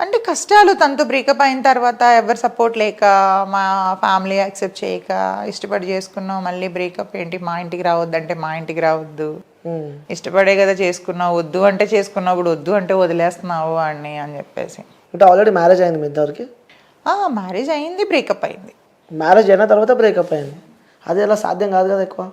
అంటే కష్టాలు తనతో బ్రేకప్ అయిన తర్వాత ఎవరు సపోర్ట్ లేక మా ఫ్యామిలీ యాక్సెప్ట్ చేయక ఇష్టపడి చేసుకున్నావు, మళ్ళీ బ్రేకప్ ఏంటి, మా ఇంటికి రావద్దంటే మా ఇంటికి రావద్దు, ఇష్టపడే కదా చేసుకున్నావు, వద్దు అంటే చేసుకున్నావు, ఇప్పుడు వద్దు అంటే వదిలేస్తున్నావు అని చెప్పేసి. అంటే ఆల్రెడీ మ్యారేజ్ అయింది మీ ఇద్దరికి? మ్యారేజ్ అయింది, బ్రేకప్ అయింది. మ్యారేజ్ అయిన తర్వాత బ్రేకప్ అయింది, అది ఎలా సాధ్యం కాదు కదా ఎక్కువ.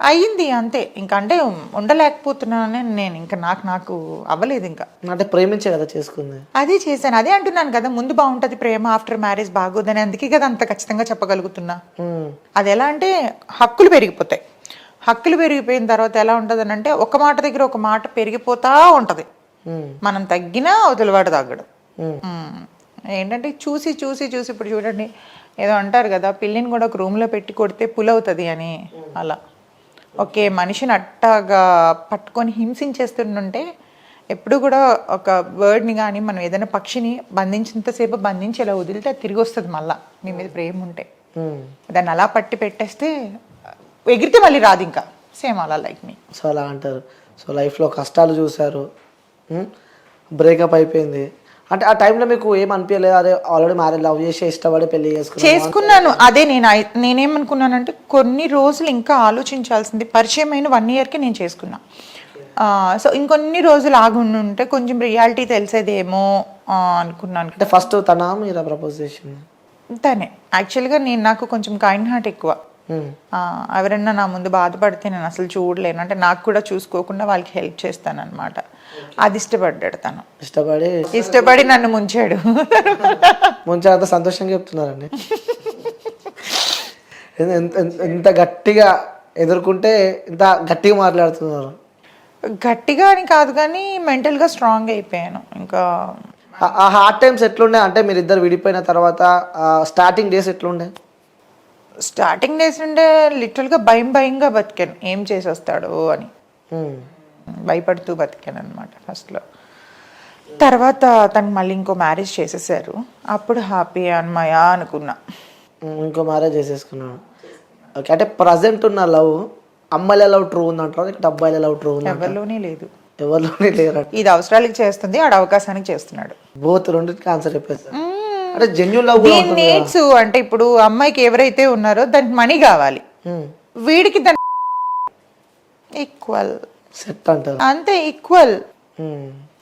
అయ్యింది అంతే, ఇంకా అంటే ఉండలేకపోతున్నానని నేను, ఇంకా నాకు అవ్వలేదు ఇంకా. అంటే ప్రేమించే కదా చేసుకుంది. అదే చేశాను, అదే అంటున్నాను కదా, ముందు బాగుంటుంది ప్రేమ, ఆఫ్టర్ మ్యారేజ్ బాగోదని, అందుకే కదా అంత ఖచ్చితంగా చెప్పగలుగుతున్నా. అది ఎలా అంటే హక్కులు పెరిగిపోతాయి, హక్కులు పెరిగిపోయిన తర్వాత ఎలా ఉంటుంది అని అంటే ఒక మాట దగ్గర ఒక మాట పెరిగిపోతా ఉంటది, మనం తగ్గినా అవతలవాడు తగ్గడు. ఏంటంటే చూసి చూసి చూసి ఇప్పుడు చూడండి, ఏదో అంటారు కదా, పిల్లిని కూడా ఒక రూమ్లో పెట్టి కొడితే పులవుతుంది అని, అలా ఓకే మనిషిని అట్టాగా పట్టుకొని హింసించేస్తుంటే ఎప్పుడు కూడా ఒక బర్డ్ని కానీ మనం ఏదైనా పక్షిని బంధించినంతసేపు బంధించి ఇలా వదిలితే అది తిరిగి వస్తుంది మళ్ళీ, మీ మీద ప్రేమ ఉంటే. దాన్ని అలా పట్టి పెట్టేస్తే ఎగిరితే మళ్ళీ రాదు ఇంకా, సేమ్ అలా లైక్ మీ. సో అలా అంటారు. సో లైఫ్లో కష్టాలు చూసారు, బ్రేకప్ అయిపోయింది అంటే ఆ టైంలో మీకు ఏమనిపించలేదు? అదే ఆల్రెడీ మ్యారేజ్ లవ్ చేసి ఇష్టపడి పెళ్లి చేసుకున్నాను. అదే నేనేమనుకున్నానంటే కొన్ని రోజులు ఇంకా ఆలోచించాల్సింది, పరిచయం అయిన 1 yearకి నేను చేసుకున్నా. సో ఇంకొన్ని రోజులు ఆగుంటే కొంచెం రియాలిటీ తెలిసేదేమో అనుకున్నాను. అంటే ఫస్ట్ తన మీరు ప్రపోజ్ చేసింది తనే. యాక్చువల్గా నాకు కొంచెం కైండ్ హార్ట్ ఎక్కువ. ఎవరన్నా నా ముందు బాధపడితే నేను అసలు చూడలేను, అంటే నాకు కూడా చూసుకోకుండా వాళ్ళకి హెల్ప్ చేస్తాను అనమాట. అది ఇష్టపడ్డాడు తను, ఇష్టపడి నన్ను ముంచాడు. ముంచాడంత సంతోషంగా చెప్తున్నారండి. ఎంత గట్టిగా ఎదుర్కొంటే ఇంత గట్టిగా మాట్లాడుతున్నారు. గట్టిగా అని కాదు కానీ మెంటల్గా స్ట్రాంగ్ అయిపోయాను. ఇంకా ఆ హార్డ్ టైమ్స్ ఎట్లుండే అంటే మీరు ఇద్దరు విడిపోయిన తర్వాత స్టార్టింగ్ డేస్ ఎట్లుండే? స్టార్టింగ్ డేస్ నుండే లిటరల్గా భయంగా బతికాను, ఏం చేసి వస్తాడు అని భయపడుతూ బతికాను అనమాట ఫస్ట్లో. తర్వాత తనకు మళ్ళీ ఇంకో మ్యారేజ్ చేసేసారు, అప్పుడు హ్యాపీ అన్నమయ్యా అనుకున్నా. ఇంకో మ్యారేజ్ చేసేసుకున్నాను. ఓకే, అంటే ప్రజెంట్ ఉన్న లవ్ అమ్మాయిల లవ్ ట్రూ ఉందంటారు, ఇక్కడ అబ్బాయిల లవ్ ట్రూ ఉంది? ఎవరిలోనే లేదు, ఎవరిలోనే లేరు. ఇది అవసరాలకి చేస్తుంది, ఆడ అవకాశానికి చేస్తున్నాడు. బోత్ రెండింటికి ఆన్సర్ చెప్పేస్తారు. అంటే జెన్యూన్ లవ్ నీడ్స్ అంటే ఇప్పుడు అమ్మాయికి ఎవరైతే ఉన్నారో దానికి మనీ కావాలి, వీడికి దాని ఈక్వల్ సెట్ అంటారు అంతే, ఈక్వల్.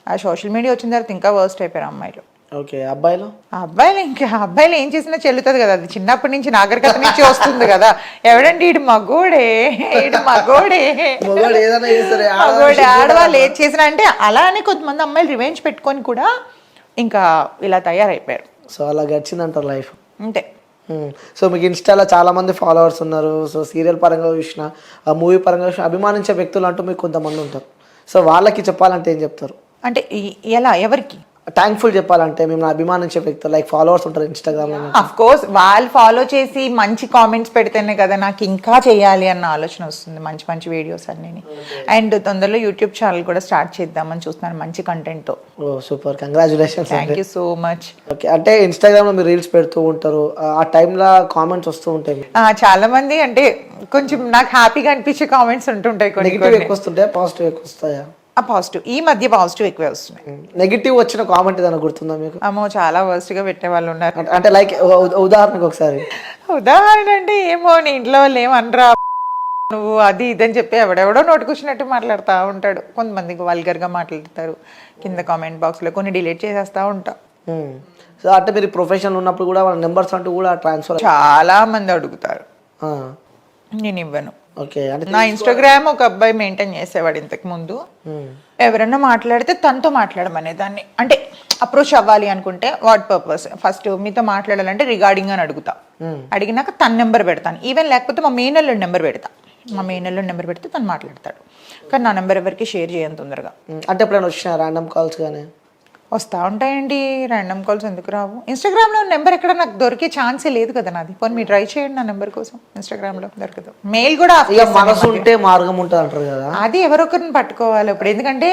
ఆ సోషల్ మీడియా వచ్చిన తర్వాత ఇంకా వర్స్ట్ అయిపోయారు అమ్మాయిలు. ఓకే, అబ్బాయిలు అబ్బాయిలు ఏం చేసినా చెల్లుతుంది కదా, అది చిన్నప్పటి నుంచి నాగరికత నుంచి వస్తుంది కదా. ఎవడండి ఈడు మగోడే ఆడవాళ్ళు ఏది చేసినా అంటే అలా అని కొంతమంది అమ్మాయిలు రివెంజ్ పెట్టుకొని కూడా ఇంకా ఇలా తయారైపోయారు. సో అలా గడిచిందంటారు లైఫ్ అంతే. సో మీకు ఇన్స్టాలో చాలా మంది ఫాలోవర్స్ ఉన్నారు. సో సీరియల్ పరంగా చూసిన, మూవీ పరంగా చూసిన అభిమానించే వ్యక్తులు అంటూ మీకు కొంతమంది ఉంటారు. సో వాళ్ళకి చెప్పాలంటే ఏం చెప్తారు? అంటే ఎలా, ఎవరికి థ్యాంక్ఫుల్ చెప్పాలంటే మేము అభిమానించే వ్యక్తులు లైక్ ఫాలోవర్స్ ఉంటారు ఇన్స్టాగ్రామ్ లో. అఫ్ కోర్స్ వాళ్ళు ఫాలో చేసి మంచి కామెంట్స్ పెడితేనే కదా నాకు ఇంకా చేయాలి అన్న ఆలోచన వస్తుంది, మంచి మంచి వీడియోస్ అన్ని. అండ్ తొందరలో యూట్యూబ్ ఛానల్ కూడా స్టార్ట్ చేద్దామని చూస్తున్నాను మంచి కంటెంట్ తో. Oh super, congratulations. Thank you so much. Okay, అంటే ఇన్స్టాగ్రామ్ లో మీరు రీల్స్ పెడుతూ ఉంటారు, ఆ టైంలో కామెంట్స్ వస్తూ ఉంటాయి చాలా మంది, అంటే కొంచెం నాకు హ్యాపీగా అనిపించే కామెంట్స్ ఉంటుంటాయి. నెగిటివ్ ఎక్కువ వస్తుంటాయి, పాజిటివ్ ఎక్కువ వస్తాయా? పాజిటివ్, ఈ మధ్య పాజిటివ్ ఎక్కువే వస్తున్నాయి. నెగిటివ్ వచ్చిన కామెంట్ ఏదైనా గుర్తుందా మీకు? అమ్మో చాలా వర్స్ట్ గా పెట్టే వాళ్ళు ఉన్నారు. అంటే లైక్ ఉదాహరణకు ఒకసారి ఉదాహరణ అంటే ఏమో నీ ఇంట్లో వాళ్ళు ఏమనరా నువ్వు అది ఇదని చెప్పి ఎవడెవడో నోటుకొచ్చినట్టు మాట్లాడుతూ ఉంటాడు. కొంతమంది వల్గర్గా మాట్లాడతారు కింద కామెంట్ బాక్స్లో, కొన్ని డిలీట్ చేసేస్తూ ఉంటా. సో అంటే మీరు ప్రొఫెషనల్ ఉన్నప్పుడు కూడా వాళ్ళ నెంబర్స్ అంటూ కూడా ట్రాన్స్ఫర్ చాలా మంది అడుగుతారు, నేను ఇవ్వను. ఓకే, అంటే నా ఇన్స్టాగ్రామ్ ఒక అబ్బాయి మెయింటైన్ చేసేవాడు ఇంతకు ముందు. ఎవరన్నా మాట్లాడితే తనతో మాట్లాడమనే దాన్ని, అంటే అప్రోచ్ అవ్వాలి అనుకుంటే వాట్ పర్పస్, ఫస్ట్ మీతో మాట్లాడాలంటే రిగార్డింగ్ అని అడుగుతా, అడిగినాక తన నెంబర్ పెడతాను. ఈవెన్ లేకపోతే మా మేనల్లుడి నెంబర్ పెడతా, మా మేనల్లుడి నెంబర్ పెడితే తను మాట్లాడతాడు. కానీ నా నెంబర్ ఎవరికి షేర్ చేయను తొందరగా. అంటే ఎప్పుడైనా వచ్చిన ర్యాండమ్ కాల్స్ కానీ వస్తూ ఉంటాయండి, ర్యాండమ్ కాల్స్ ఎందుకు రావు? ఇన్స్టాగ్రామ్లో నెంబర్ ఎక్కడ నాకు దొరికే ఛాన్సే లేదు కదా నాది. పోనీ మీరు ట్రై చేయండి నా నెంబర్ కోసం, ఇన్స్టాగ్రామ్లో దొరకదు. మెయిల్ కూడా మనసు ఉంటే మార్గం ఉంటుంది అంటారు కదా, అది ఎవరొకరిని పట్టుకోవాలి ఇప్పుడు. ఎందుకంటే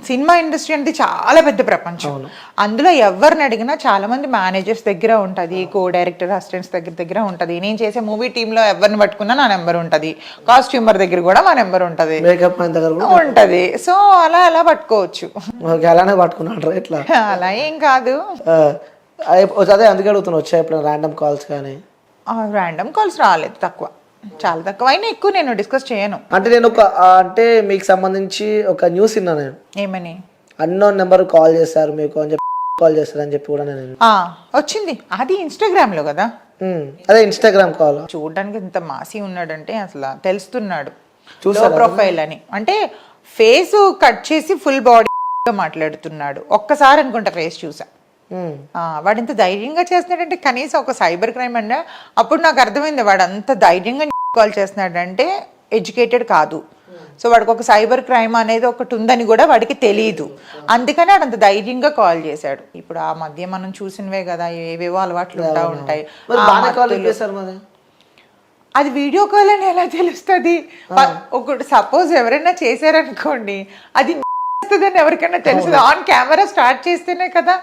సినిమా ఇండస్ట్రీ అనేది చాలా పెద్ద ప్రపంచం, అందులో ఎవరిని అడిగినా చాలా మంది మేనేజర్స్ దగ్గర ఉంటుంది, కో డైరెక్టర్ అసిస్టెంట్స్ దగ్గర ఉంటుంది. నేను చేసే మూవీ టీంలో ఎవరిని పట్టుకున్నా నా నెంబర్ ఉంటుంది, కాస్ట్యూమర్ దగ్గర కూడా మా నెంబర్ ఉంటుంది మేకప్ మ్యాన్ దగ్గర కూడా ఉంటది. సో అలా పట్టుకోవచ్చు. ఓకే, అలానే పట్టుకున్నాడు ఇట్లా. అలా ఏం కాదు. అదే అందుకే అడుగుతున్నా, వచ్చా ఎప్పుడైనా ర్యాండమ్ కాల్స్ కానీ? ర్యాండమ్ కాల్స్ రాలేదు, తక్కువ, చాలా తక్కువ. అయినా ఎక్కువ నేను డిస్కస్ చేయను. అంటే నేను అంటే మీకు సంబంధించి ఒక న్యూస్ విన్నా నేను. ఏమని? అన్నోన్ నెంబర్ కాల్ చేశారు మీకు అని చెప్పి, కాల్ చేస్తారని చెప్పి కూడా నేను వచ్చింది. అది ఇన్స్టాగ్రామ్ లో కదా. అదే ఇన్స్టాగ్రామ్ కాల్. చూడడానికి ఇంత మాసి ఉన్నాడంటే అసలు తెలుస్తున్నాడు లో ప్రొఫైల్ అని. అంటే ఫేస్ కట్ చేసి ఫుల్ బాడీ మాట్లాడుతున్నాడు. ఒక్కసారి అనుకుంటా ఫేస్ చూసా. వాడు ఇంత ధైర్యంగా చేస్తున్నాడంటే కనీసం ఒక సైబర్ క్రైమ్ అంటే అప్పుడు నాకు అర్థమైంది వాడు అంత ధైర్యంగా కాల్ చేస్తున్నాడంటే ఎడ్యుకేటెడ్ కాదు. సో వాడికి ఒక సైబర్ క్రైమ్ అనేది ఒకటి ఉందని కూడా వాడికి తెలియదు. అందుకని వాడు అంత ధైర్యంగా కాల్ చేశాడు. ఇప్పుడు ఆ మధ్య మనం చూసినవే కదా, ఏవేవో అలవాట్లు ఉంటాయి. అది వీడియో కాల్ అని ఎలా తెలుస్తుంది? ఒకటి సపోజ్ ఎవరైనా చేశారనుకోండి, అది అని ఎవరికైనా తెలుస్తుంది. ఆన్ కెమెరా స్టార్ట్ చేస్తేనే కదా.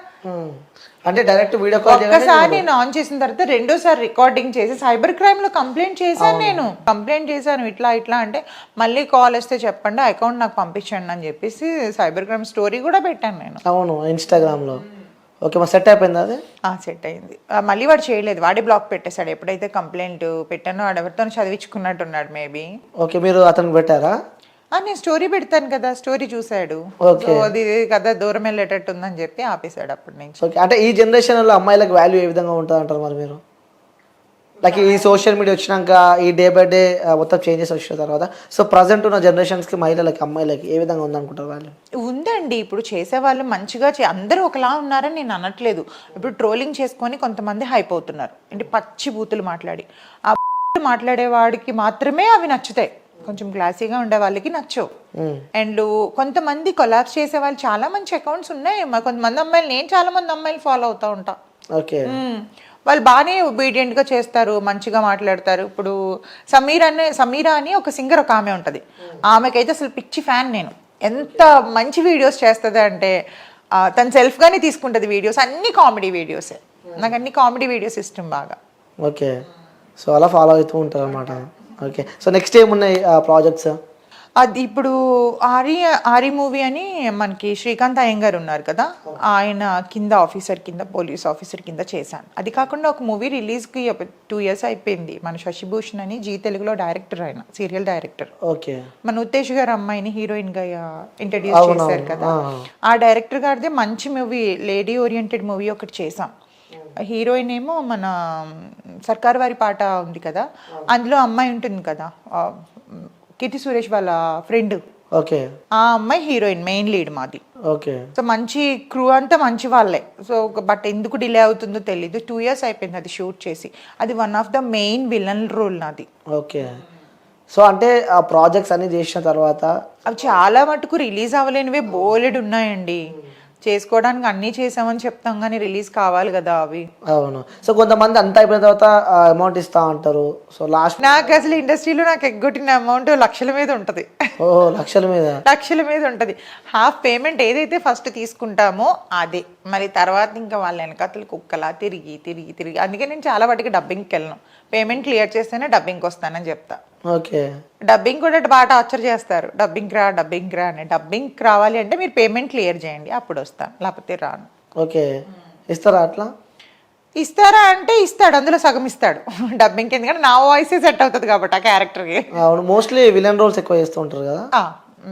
అంటే డైరెక్ట్ వీడియో కాల్ ఒక్కసారి నేను ఆన్ చేసిన తర్వాత రెండోసారి రికార్డింగ్ చేసి సైబర్ క్రైమ్ లో కంప్లైంట్ చేశాను. నేను కంప్లైంట్ చేశాను ఇట్లా అంటే మళ్ళీ కాల్ వస్తే చెప్పండి, అకౌంట్ నాకు పంపించండి అని చెప్పేసి సైబర్ క్రైమ్ స్టోరీ కూడా పెట్టాను నేను. అవును, ఇన్స్టాగ్రామ్ లో. ఓకే, మా సెట్ అయిపోయింది అది. సెట్ అయింది. మళ్ళీ వాడు చేయలేదు, వాడే బ్లాక్ పెట్టేశాడు. ఎప్పుడైతే కంప్లైంట్ పెట్టానో వాడు ఎవరితో చదివించుకున్నట్టున్నాడు మేబీ. ఓకే, మీరు అతనికి పెట్టారా? నేను స్టోరీ పెడతాను కదా, స్టోరీ చూసాడు. అది కదా దూరం వెళ్ళేటట్టు ఉందని చెప్పి ఆపేశాడు అప్పటి నుంచి. ఓకే, అంటే ఈ జనరేషన్ లో అమ్మాయిలకు వాల్యూ ఏ విధంగా ఉంటుంది అంటారు మరి మీరు? లైక్ ఈ సోషల్ మీడియా వచ్చినాక, ఈ డే బై డే మొత్తం చేంజెస్ వచ్చిన తర్వాత, సో ప్రజెంట్ ఉన్న జనరేషన్స్కి మహిళలకి, అమ్మాయిలకి ఏ విధంగా ఉందనుకుంటారు వాళ్ళు? ఉందండి. ఇప్పుడు చేసేవాళ్ళు మంచిగా అందరూ ఒకలా ఉన్నారని నేను అనట్లేదు. ఇప్పుడు ట్రోలింగ్ చేసుకొని కొంతమంది హైప్ అవుతున్నారు, అంటే పచ్చి బూతులు మాట్లాడి. ఆ మాట్లాడేవాడికి మాత్రమే అవి నచ్చుతాయి, కొంచెం క్లాసీగా ఉండే వాళ్ళకి నచ్చవు. అండ్ కొంతమంది కొలాబ్స్ చేసే వాళ్ళు చాలా మంచి అకౌంట్స్ ఉన్నాయి. కొంతమంది అమ్మాయిలు, నేను చాలా మంది అమ్మాయిలు ఫాలో అవుతా ఉంటా. ఓకే, వాళ్ళు బాగానే ఒబీడియంట్ గా చేస్తారు, మంచిగా మాట్లాడతారు. ఇప్పుడు సమీరా అని ఒక సింగర్, ఒక ఆమె ఉంటది. ఆమెకైతే అసలు పిచ్చి ఫ్యాన్ నేను. ఎంత మంచి వీడియోస్ చేస్తుంది అంటే తను సెల్ఫ్ గానే తీసుకుంటది వీడియోస్, అన్ని కామెడీ వీడియోసే. నాకు అన్ని కామెడీ వీడియోస్ ఇష్టం బాగా. ఓకే, సో అలా ఫాలో అవుతూ ఉంటారు అనమాట. ఓకే, సో నెక్స్ట్ ఏమున్నాయి ప్రాజెక్ట్స్? అది ఇప్పుడు ఆరి మూవీ అని మనకి శ్రీకాంత్ అయ్యంగారు ఉన్నారు కదా, ఆయన కింద ఆఫీసర్ కింద, పోలీస్ ఆఫీసర్ కింద చేశాను. అది కాకుండా ఒక మూవీ రిలీజ్కి 2 years అయిపోయింది. మన శశిభూషణ్ అని జీ తెలుగులో డైరెక్టర్, ఆయన సీరియల్ డైరెక్టర్. ఓకే, మన ఉత్తేజ్ గారు అమ్మాయిని హీరోయిన్ గా ఇంట్రడ్యూస్ చేశారు కదా, ఆ డైరెక్టర్ గారిదే మంచి మూవీ, లేడీ ఓరియంటెడ్ మూవీ ఒకటి చేసాం. హీరోయిన్ ఏమో మన సర్కార్ వారి పాట ఉంది కదా, అందులో అమ్మాయి ఉంటుంది కదా, కీర్తి సురేష్ వాళ్ళ ఫ్రెండ్. ఓకే, ఆ అమ్మాయి హీరోయిన్, మెయిన్ లీడ్ మాది. ఓకే, సో మంచి క్రూ అంతా మంచి వాళ్ళే. సో బట్ ఎందుకు డిలే అవుతుందో తెలీదు. 2 years అయిపోయింది అది షూట్ చేసి. అది one of the main villain role నాది. ఓకే, సో అంటే ఆ ప్రాజెక్ట్స్ అన్ని చేసిన తర్వాత అవి చాలా మటుకు రిలీజ్ అవ్వలేనివే బోలెడు ఉన్నాయండి. చేసుకోవడానికి అన్నీ చేసామని చెప్తాం కానీ రిలీజ్ కావాలి కదా అవి. అవును, సో కొంతమంది అంతా అయిపోయిన తర్వాత అమౌంట్ ఇస్తా అంటారు. సో లాస్ట్ నాకు అసలు ఇండస్ట్రీలో నాకు ఎగ్గొట్టిన అమౌంట్ లక్షల మీద ఉంటది. లక్షల మీద ఉంటది. హాఫ్ పేమెంట్ ఏదైతే ఫస్ట్ తీసుకుంటామో అదే, మరి తర్వాత ఇంకా వాళ్ళ వెనకాతలు కుక్కలా తిరిగి తిరిగి తిరిగి. అందుకే నేను చాలా వాటికి డబ్బింగ్కి వెళ్ళను. పేమెంట్ క్లియర్ చేస్తేనే డబ్బింగ్కి వస్తానని చెప్తా. ఓకే, డబ్బింగ్ కూడా బాగా టార్చర్ చేస్తారు, డబ్బింగ్ రా అని. డబ్బింగ్ రావాలి అంటే మీరు పేమెంట్ క్లియర్ చేయండి, అప్పుడు వస్తాను, లేకపోతే రాను. ఓకే, ఇస్తారా అట్లా? ఇస్తారా అంటే ఇస్తాడు, అందులో సగం ఇస్తాడు డబ్బింగ్. ఎందుకంటే నా వాయిసే సెట్ అవుతుంది కాబట్టి ఆ క్యారెక్టర్కి. అవును, మోస్ట్లీ విలన్ రోల్స్ ఎక్కువ చేస్తూ ఉంటారు కదా.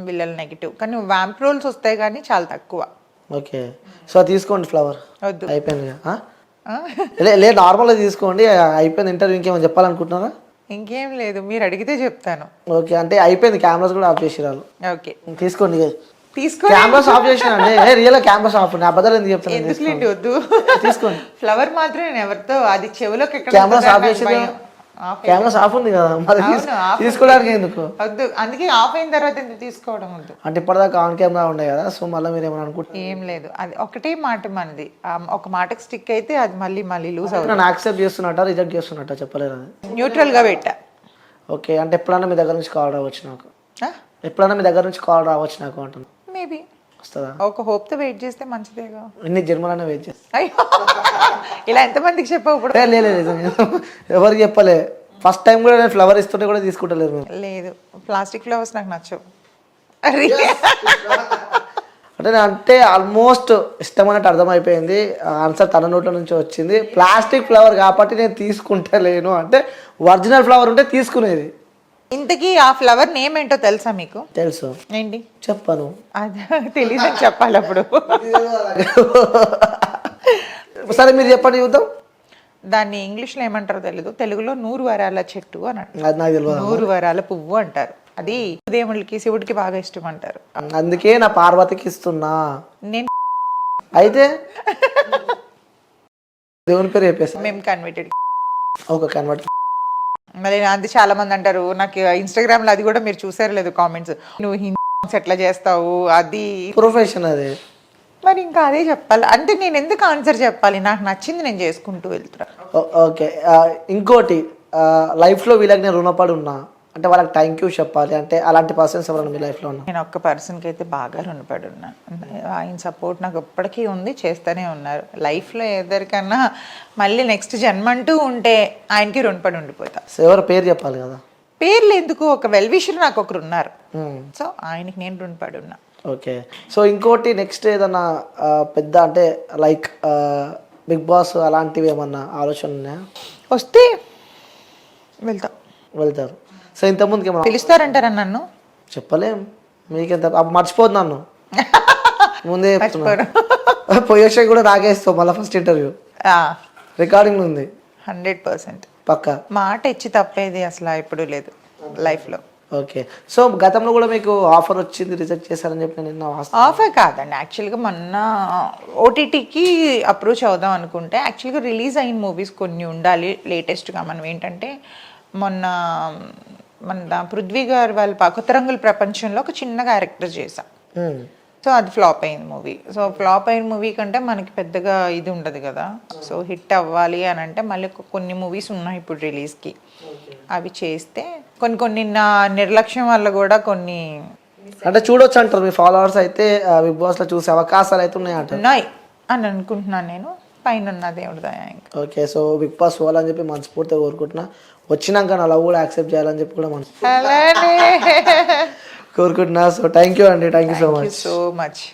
విలన్ నెగిటివ్, కానీ వ్యాంప్ రోల్స్ వస్తాయి కానీ చాలా తక్కువ. ఓకే, సో తీసుకోండి ఫ్లవర్. వద్దు, అయిపోయింది. లేదు, నార్మల్గా తీసుకోండి. అయిపోయింది. ఇంటర్వ్యూ ఇంకేమైనా చెప్పాలనుకుంటున్నారా? ఇంకేం లేదు, మీరు అడిగితే చెప్తాను. ఓకే, అంటే అయిపోయింది. కెమెరాస్ కూడా ఆఫ్ చేసిరాలు. ఓకే, తీసుకోండి. తీసుకోండి. కెమెరాస్ ఆఫ్ చేసినండి. Real cameras off. నా బదులు ఎందుకు చెప్తాను? ఎందుకులేండి, వద్దు, తీసుకోండి. ఫ్లవర్ మాత్రం నేను ఎవరితో, అది చెవులోకి కెమెరాస్ ఆఫ్ చేసి, కెమెరాస్ ఆఫ్ ఉంది కదా, మరి తీసుకోవడానికి ఎందుకు? వద్దు, అందుకే ఆఫ్ అయిన తర్వాత ఎందుకు తీసుకోవడం వద్దు. అంటే ఇప్పటిదాకా ఆన్ కెమెరా ఉండే కదా, సో మళ్ళీ మీరు ఏమైనా అనుకుంటున్నారు? ఏం లేదు, అది ఒకటే మాట మనది. ఒక మాటకి స్టిక్ అయితే అది మళ్ళీ లూజ్ అవుతుంది. నన్ను యాక్సెప్ట్ చేస్తున్నట్ట, రిజెక్ట్ చేస్తున్నట్ట చెప్పలేరు. అది న్యూట్రల్ గా పెట్టా. ఓకే, అంటే ఎప్పుడైనా మీ దగ్గర నుంచి కాల్ రావచ్చు నాకు? ఎప్పుడైనా మీ దగ్గర నుంచి కాల్ రావచ్చు నాకు అంటున్నా? మేబీ. వస్తుందా? ఒక హోప్తో వెయిట్ చేస్తే మంచిదేగా. ఎన్ని జన్మలైనా వెయిట్ చేస్తా. అయ్యో ఇలా ఎంతమందికి చెప్పావు ఇప్పుడు? లేదు ఎవరికి చెప్పలే. ఫస్ట్ టైం కూడా నేను ఫ్లవర్ ఇస్తుంటే కూడా తీసుకుంటలేదు మేము. లేదు, ప్లాస్టిక్ ఫ్లవర్స్ నాకు నచ్చవు. అంటే ఆల్మోస్ట్ ఇష్టం అన్నట్టు అర్థమైపోయింది. ఆన్సర్ తన నోట్ల నుంచి వచ్చింది. ప్లాస్టిక్ ఫ్లవర్ కాబట్టి నేను తీసుకుంటలేను అంటే ఒరిజినల్ ఫ్లవర్ ఉంటే తీసుకునేది. ఇంతకీ ఆ ఫ్లవర్ నేమ్ ఏంటో తెలుసా మీకు? తెలుసు. ఏంటి చెప్పను. అది తెలీదని చెప్పాలి అప్పుడు. సరే మీరు చెప్పండి చూద్దాం. దాన్ని ఇంగ్లీష్లో ఏమంటారో తెలీదు, తెలుగులో 100 వరాల చెట్టు అని అంటారు. అది నాకు తెలియదు. 100 వరాల పువ్వు అంటారు. అది దేవుళ్ళకి శివుడికి బాగా ఇష్టం అంటారు. అందుకే నా పార్వతికి ఇస్తున్నా. నేను అయితే దేవుని పేరు చెప్పేసి మేము కన్వర్టెడ్. ఒక కన్వర్ట్. మరి అది చాలా మంది అంటారు నాకు ఇన్స్టాగ్రామ్ లో, అది కూడా మీరు చూసారు లేదు కామెంట్స్, నువ్వు హిందీ సాంగ్స్ ఎట్లా చేస్తావు అది ప్రొఫెషన్ అది. మరి ఇంకా అదే చెప్పాలి అంటే నేను ఎందుకు ఆన్సర్ చెప్పాలి? నాకు నచ్చింది నేను చేసుకుంటూ వెళ్తున్నా. ఓకే. ఇంకోటి, లైఫ్లో వీళ్ళకి నేను రుణపడి ఉన్నా అంటే వాళ్ళకి థ్యాంక్ యూ చెప్పాలి అంటే అలాంటి పర్సన్స్ ఎవరైనా మీ లైఫ్లో ఉన్నా? నేను ఒక్క పర్సన్కి అయితే బాగా రుణపడి ఉన్నా. ఆయన సపోర్ట్ నాకు ఎప్పటికీ ఉంది, చేస్తూనే ఉన్నారు. లైఫ్లో ఎవరికన్నా మళ్ళీ నెక్స్ట్ జన్మ అంటూ ఉంటే ఆయనకి రుణపడి ఉండిపోతా. సో ఎవరు పేరు చెప్పాలి కదా? పేర్లు ఎందుకు, ఒక వెల్ విషర్ నాకు ఒకరు ఉన్నారు. సో ఆయనకి నేను రుణపడి ఉన్నా. ఓకే. సో ఇంకోటి నెక్స్ట్ ఏదన్నా పెద్ద అంటే లైక్ బిగ్ బాస్ అలాంటివి ఏమన్నా ఆలోచన ఉన్నాయా? వస్తే వెళ్తారు. సో ఇంతకుముందుకి ఏమన్నా పిలుస్తారంటారా నన్ను? చెప్పలేం. మీకెంత మర్చిపోదు నన్ను ముందే చెప్తున్నా. పోయేషా కూడా నాకేస్తావు మళ్ళీ ఫస్ట్ ఇంటర్వ్యూ రికార్డింగ్ ఉంది 100%. పక్కా మాట ఇచ్చి తప్పేది అసలు ఎప్పుడూ లేదు లైఫ్లో. ఓకే. సో గతంలో కూడా మీకు ఆఫర్ వచ్చింది, రిజెక్ట్ చేశారని చెప్పి నేను ఆఫర్ కాదండి, యాక్చువల్గా మొన్న ఓటీటీకి అప్రోచ్ అవుదాం అనుకుంటే యాక్చువల్గా రిలీజ్ అయిన మూవీస్ కొన్ని ఉండాలి లేటెస్ట్గా. మనం ఏంటంటే మన పృథ్వీ గారు వాళ్ళ కొత్త రంగుల ప్రపంచంలో ఒక చిన్న క్యారెక్టర్ చేసాం. సో అది ఫ్లాప్ అయింది మూవీ. సో ఫ్లాప్ అయిన మూవీ కంటే మనకి పెద్దగా ఇది ఉండదు కదా. సో హిట్ అవ్వాలి అని అంటే మళ్ళీ కొన్ని మూవీస్ ఉన్నాయి ఇప్పుడు రిలీజ్కి, అవి చేస్తే కొన్ని నా నిర్లక్ష్యం వల్ల కూడా కొన్ని అంటే చూడొచ్చు అంటారు మీ ఫాలోవర్స్ అయితే బిగ్ బాస్లో చూసే అవకాశాలు అయితే ఉన్నాయి అని అనుకుంటున్నాను నేను. పైన ఉన్న దేవుడి దయ ఇంకా. ఓకే. సో బిగ్ బాస్ పోవాలని చెప్పి మనస్ఫూర్తిగా కోరుకుంటున్నా. వచ్చినాక నా లవ్ కూడా యాక్సెప్ట్ చేయాలని చెప్పి కూడా కోరుకుంటున్నా. సో థ్యాంక్ యూ అండి. Thank you so much.